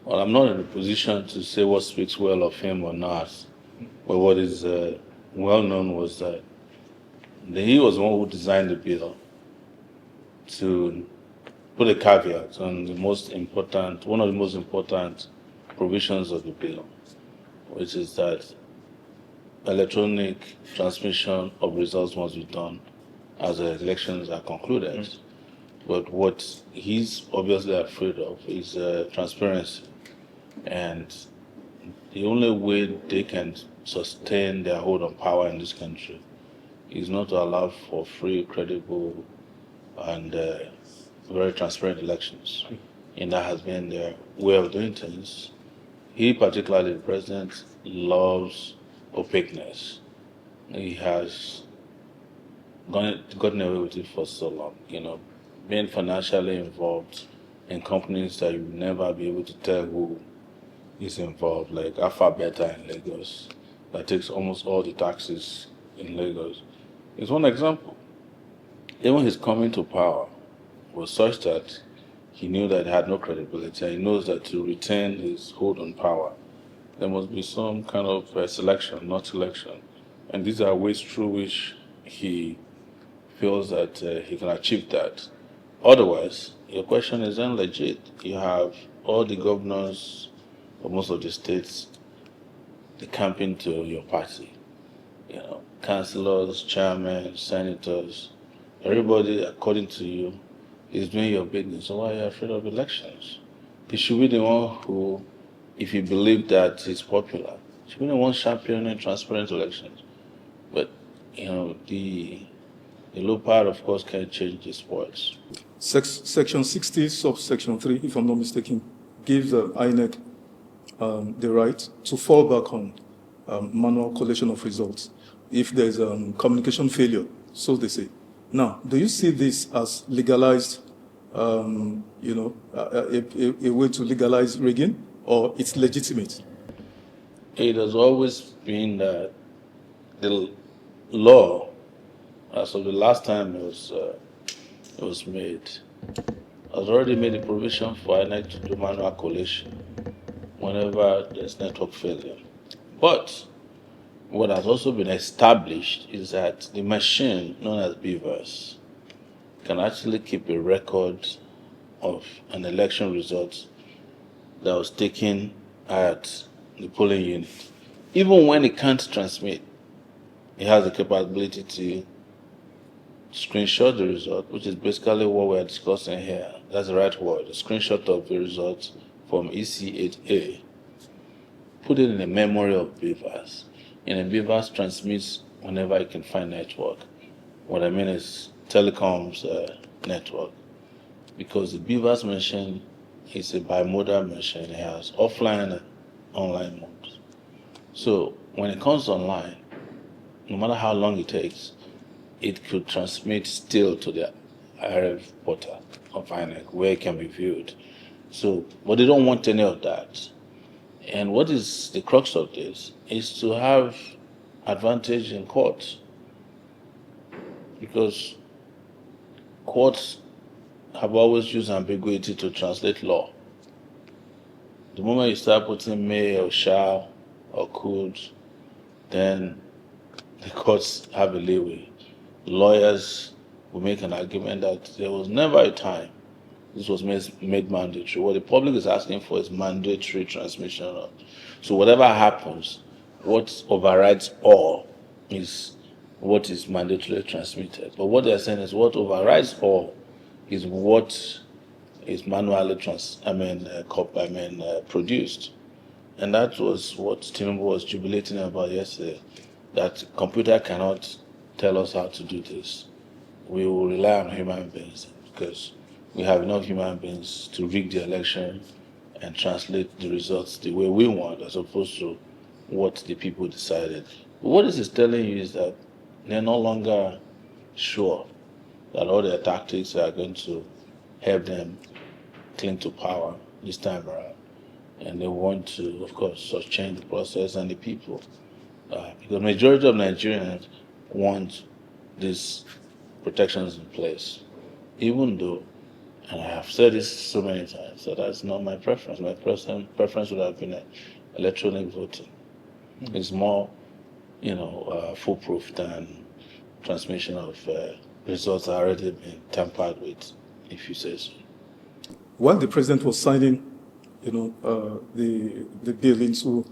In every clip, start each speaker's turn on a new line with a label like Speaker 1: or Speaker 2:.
Speaker 1: Well, I'm not in a position to say what speaks well of him or not. But what is well known was that he was the one who designed the bill to put a caveat on one of the most important provisions of the bill, which is that electronic transmission of results must be done as the elections are concluded. But what he's obviously afraid of is transparency. And the only way they can sustain their hold on power in this country is not to allow for free, credible, and very transparent elections. And that has been their way of doing things. He, particularly the president, loves opaqueness. He has gotten away with it for so long. Being financially involved in companies that you will never be able to tell who is involved, like Alphabeta in Lagos, that takes almost all the taxes in Lagos, is one example. Even his coming to power was such that he knew that he had no credibility. And he knows that to retain his hold on power, there must be some kind of selection, not selection. And these are ways through which he feels that he can achieve that. Otherwise, your question is then legit. You have all the governors of most of the states camping to your party. Councillors, chairmen, senators, everybody, according to you, is doing your business. So why are you afraid of elections? He should be the one who, if you believe that he's popular, should be the one championing transparent elections. But, the leopard, of course, can't change the spoils.
Speaker 2: Section 60, subsection 3, if I'm not mistaken, gives INEC the right to fall back on manual collation of results if there's communication failure, so they say. Now, do you see this as legalized, a way to legalize rigging, or it's legitimate?
Speaker 1: It has always been that the law, as of the last time it was made, has already made a provision for INEC to do manual collation whenever there's network failure. But what has also been established is that the machine known as BVAS can actually keep a record of an election result that was taken at the polling unit. Even when it can't transmit, it has the capability to screenshot the result, which is basically what we're discussing here. That's the right word, a screenshot of the result from EC8A. Put it in a memory of BVAS. And a BVAS transmits whenever it can find network. What I mean is telecoms network. Because the BVAS machine is a bimodal machine. It has offline and online modes. So when it comes online, no matter how long it takes, it could transmit still to the RF portal of INEC where it can be viewed. So, but they don't want any of that. And what is the crux of this is to have advantage in courts. Because courts have always used ambiguity to translate law. The moment you start putting may or shall or could, then the courts have a leeway. Lawyers will make an argument that there was never a time this was made mandatory. What the public is asking for is mandatory transmission. So whatever happens, what overrides all is what is mandatorily transmitted. But what they're saying is what overrides all is what is manually produced. And that was what Tinubu was jubilating about yesterday, that computer cannot tell us how to do this. We will rely on human beings because we have enough human beings to rig the election and translate the results the way we want as opposed to what the people decided. But what this is telling you is that they're no longer sure that all their tactics are going to help them cling to power this time around. And they want to, of course, change the process and the people. Because the majority of Nigerians want these protections in place, even though And I have said this so many times, so that's not my preference. My preference would have been electronic voting. It's more, foolproof than transmission of results that already been tampered with, if you say so.
Speaker 2: While the president was signing, the bill into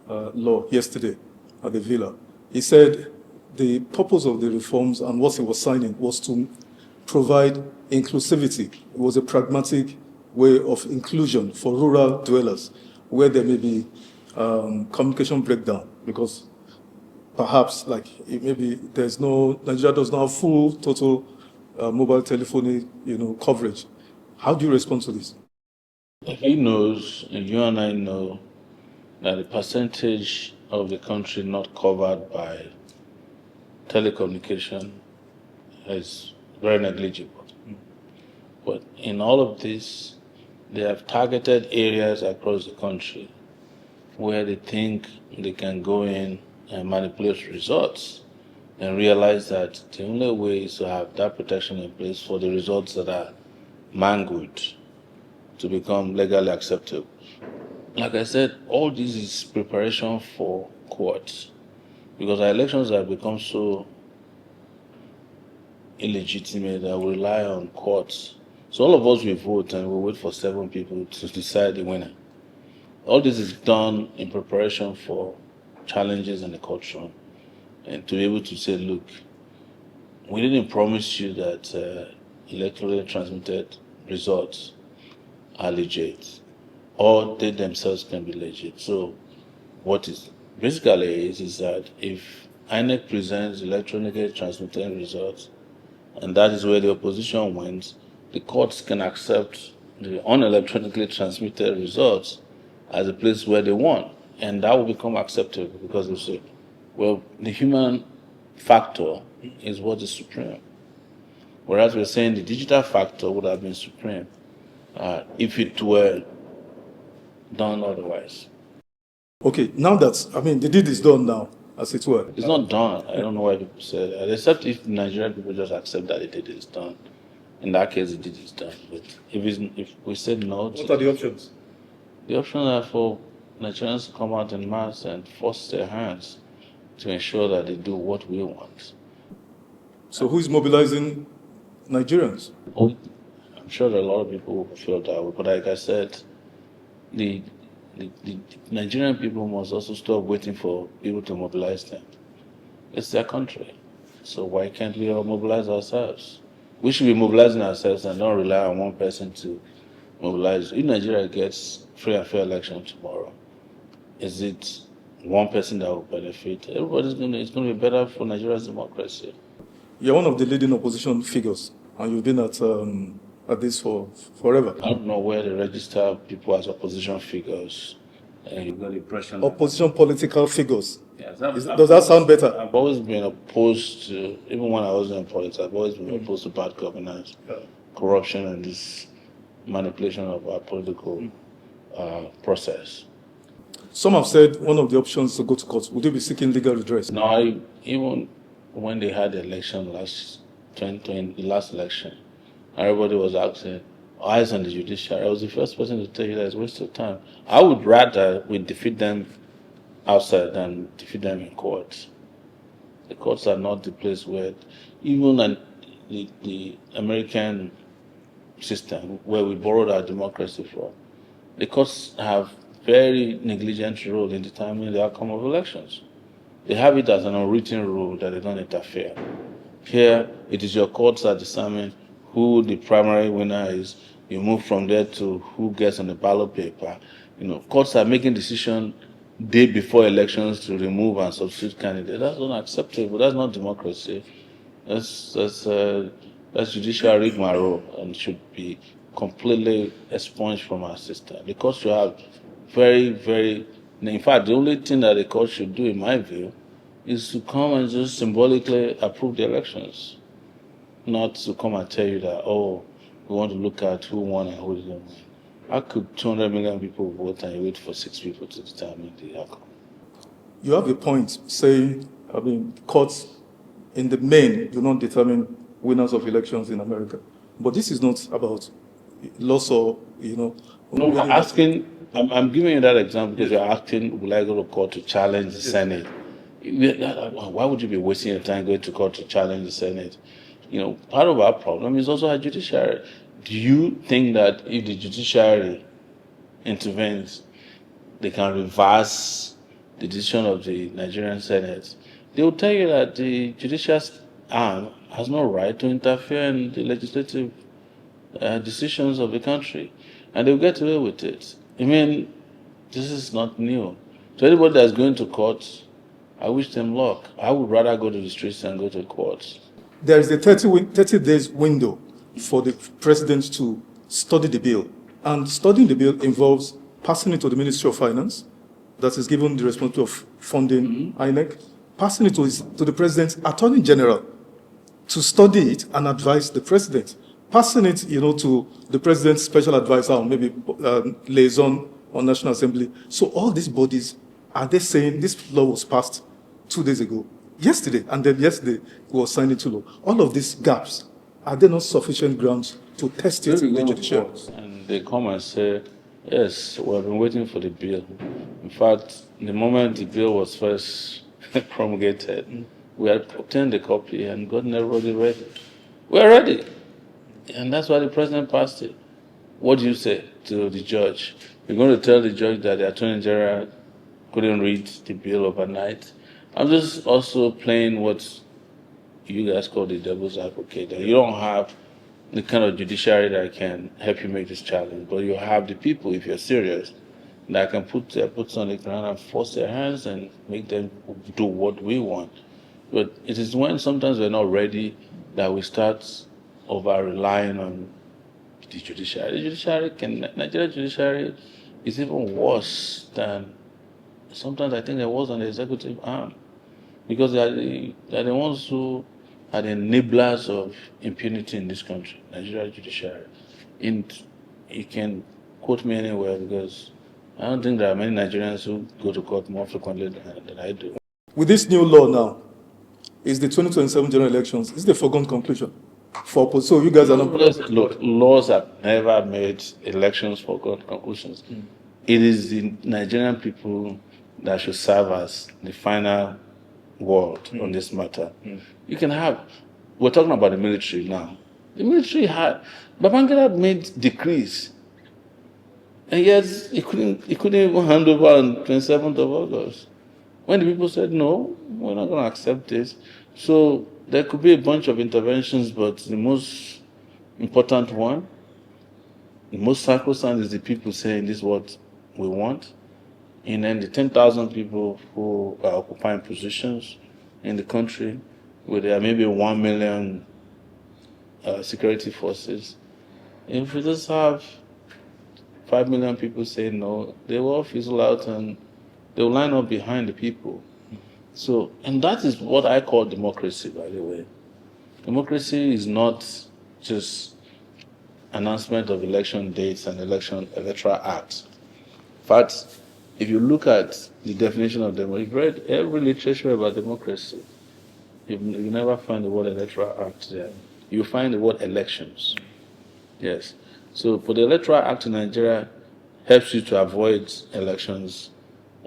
Speaker 2: law yesterday at the Villa, he said the purpose of the reforms and what he was signing was to provide inclusivity. It was a pragmatic way of inclusion for rural dwellers where there may be communication breakdown because perhaps maybe Nigeria does not have full total mobile telephony coverage. How do you respond to this?
Speaker 1: He knows, and you and I know, that the percentage of the country not covered by telecommunication is very negligible. But in all of this, they have targeted areas across the country where they think they can go in and manipulate results and realize that the only way is to have that protection in place for the results that are mangled to become legally acceptable. Like I said, all this is preparation for courts because our elections have become so illegitimate that we rely on courts. So all of us will vote and we'll wait for 7 people to decide the winner. All this is done in preparation for challenges in the courtroom and to be able to say, look, we didn't promise you that electorally transmitted results are legit or they themselves can be legit. So what is basically is that if INEC presents electronically transmitted results and that is where the opposition wins, the courts can accept the unelectronically transmitted results as a place where they won. And that will become acceptable because they say, well, the human factor is what is supreme. Whereas we're saying the digital factor would have been supreme if it were done otherwise.
Speaker 2: Okay, now the deed is done now, as it were.
Speaker 1: It's not done. I don't know why people say that, except if Nigerian people just accept that the deed is done. In that case, the deed is done. But if we said no,
Speaker 2: what are the options?
Speaker 1: The options are for Nigerians to come out in mass and force their hands to ensure that they do what we want.
Speaker 2: So who is mobilizing Nigerians?
Speaker 1: Oh, I'm sure that a lot of people feel that way, but like I said, the Nigerian people must also stop waiting for people to mobilize them. It's their country. So why can't we all mobilize ourselves? We should be mobilizing ourselves and not rely on one person to mobilize. If Nigeria gets free and fair election tomorrow, is it one person that will benefit? It's going to be better for Nigeria's democracy.
Speaker 2: You're one of the leading opposition figures, and you've been at this for forever.
Speaker 1: I don't know where they register people as opposition figures. And you got the impression.
Speaker 2: Opposition political figures.
Speaker 1: Yes,
Speaker 2: does that sound better?
Speaker 1: I've always been opposed to, even when I was in politics, I've always been opposed to bad governance, corruption, and this manipulation of our political process.
Speaker 2: Some have said one of the options is to go to court. Would you be seeking legal redress?
Speaker 1: No, even when they had the election the last election, everybody was asking, eyes on the judiciary. I was the first person to tell you that it's a waste of time. I would rather we defeat them outside than defeat them in court. The courts are not the place where, even the American system where we borrowed our democracy from, the courts have very negligent role in determining the outcome of elections. They have it as an unwritten rule that they don't interfere. Here, it is your courts that determine who the primary winner is. You move from there to who gets on the ballot paper. Courts are making decisions day before elections to remove and substitute candidates. That's unacceptable. That's not democracy. That's judicial rigmarole and should be completely expunged from our system. The courts should have very, very. In fact, the only thing that the court should do, in my view, is to come and just symbolically approve the elections, not to come and tell you that, oh, we want to look at who won and who didn't win. How could 200 million people vote and you wait for 6 people to determine the outcome?
Speaker 2: You have a point saying, courts in the main do not determine winners of elections in America. But this is not about loss or, you know.
Speaker 1: No, I'm giving you that example because you're asking, will I go to court to challenge the Senate? Why would you be wasting your time going to court to challenge the Senate? You know, part of our problem is also our judiciary. Do you think that if the judiciary intervenes, they can reverse the decision of the Nigerian Senate? They will tell you that the judicial arm has no right to interfere in the legislative decisions of the country, and they'll get away with it. I mean, this is not new. To anybody that's going to court, I wish them luck. I would rather go to the streets than go to court.
Speaker 2: There is a 30 days window for the president to study the bill. And studying the bill involves passing it to the Ministry of Finance, that is given the responsibility of funding INEC, passing it to the president's Attorney General to study it and advise the president, passing it, to the president's special advisor or maybe liaison on National Assembly. So all these bodies, are they saying this law was passed 2 days ago, yesterday, and then yesterday it was signed into law? All of these gaps, are there not sufficient grounds to test it in the judiciary?
Speaker 1: And they come and say, yes, we have been waiting for the bill. In fact, the moment the bill was first promulgated, we had obtained a copy and gotten everybody ready. We're ready. And that's why the president passed it. What do you say to the judge? You're going to tell the judge that the Attorney General couldn't read the bill overnight? I'm just also playing what you guys call the devil's advocate. And you don't have the kind of judiciary that can help you make this challenge, but you have the people, if you're serious, that can put their boots on the ground and force their hands and make them do what we want. But it is when sometimes we're not ready that we start over-relying on the judiciary. Nigerian judiciary is even worse than, sometimes I think they're worse than the executive arm, because they're the ones who are the enablers of impunity in this country, Nigerian judiciary. And you can quote me anywhere, because I don't think there are many Nigerians who go to court more frequently than I do.
Speaker 2: With this new law now, is the 2027 general elections, is the foregone conclusion? So you guys are not...
Speaker 1: Look, laws have never made elections foregone conclusions. It is the Nigerian people that should serve as the final word on this matter. You can have, we're talking about the military now. The military Babangida made decrees, and yet he couldn't even hand over on 27th of August. When the people said, no, we're not going to accept this. So there could be a bunch of interventions, but the most important one, the most sacrosanct, is the people saying this is what we want. And then the 10,000 people who are occupying positions in the country, where there are maybe 1 million security forces. If we just have 5 million people saying no, they will all fizzle out and they will line up behind the people. So, and that is what I call democracy, by the way. Democracy is not just announcement of election dates and electoral acts. In fact, if you look at the definition of democracy, you've read every literature about democracy, you never find the word electoral act there. You find the word elections. Yes. So for the electoral act in Nigeria, helps you to avoid elections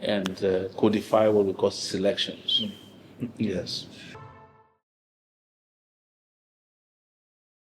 Speaker 1: and codify what we call selections. Yes.